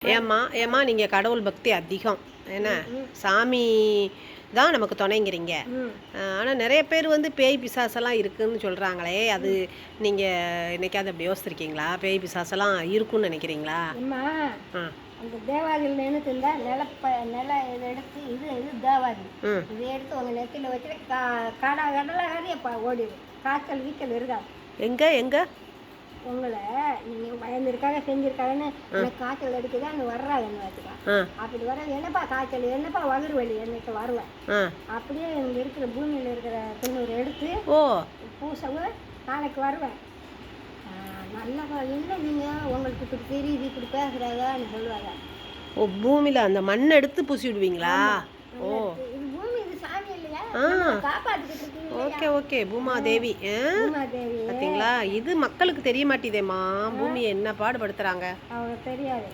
ஏம்மா நீங்கள் கடவுள் பக்தி அதிகம் என்ன சாமி தான் நமக்கு துணைங்கிறீங்க. ஆனால் நிறைய பேர் வந்து பேய் பிசாசெல்லாம் இருக்குன்னு சொல்கிறாங்களே, அது நீங்கள் என்னைக்காவது அப்படி யோசிச்சிருக்கீங்களா? பேய் பிசாசெல்லாம் இருக்குன்னு நினைக்கிறீங்களா? அந்த தேவாதியில் நினைச்சிருந்தா நில இதை எடுத்து இது தேவாதி இதை எடுத்து உங்கள் நெத்தியில் வச்சுட்டு கடலாக ஓடிடும். காய்ச்சல் வீச்சல் இருக்காது. எங்கே உங்களை நீங்கள் பயந்துருக்காங்க செஞ்சுருக்காங்கன்னு எனக்கு காய்ச்சல் எடுக்குது அங்கே வர்றாங்கன்னு வச்சுக்கா. அப்படி வர என்னப்பா காய்ச்சல் என்னப்பா வயிறு வலி என்னைக்கு வருவேன். அப்படியே இங்கே இருக்கிற பூமியில் இருக்கிற துண்ணூறு எடுத்து பூசவும் நாளைக்கு வருவேன். நல்லா என்ன நீங்கள் உங்களுக்கு இப்படி தெரியுது இப்படி பேசுகிறாங்கன்னு சொல்லுவாங்க. பூமியில் அந்த மண் எடுத்து பூசி விடுவீங்களா? இது பூமி, இது சாமி இல்லையா, காப்பாற்றிக்கிட்டு இருக்கீங்க. ஓகே பூமாதேவி. பார்த்தீங்களா, இது மக்களுக்கு தெரிய மாட்டேதேம்மா. பூமியை என்ன பாடுபடுத்துறாங்க அவங்க தெரியாது.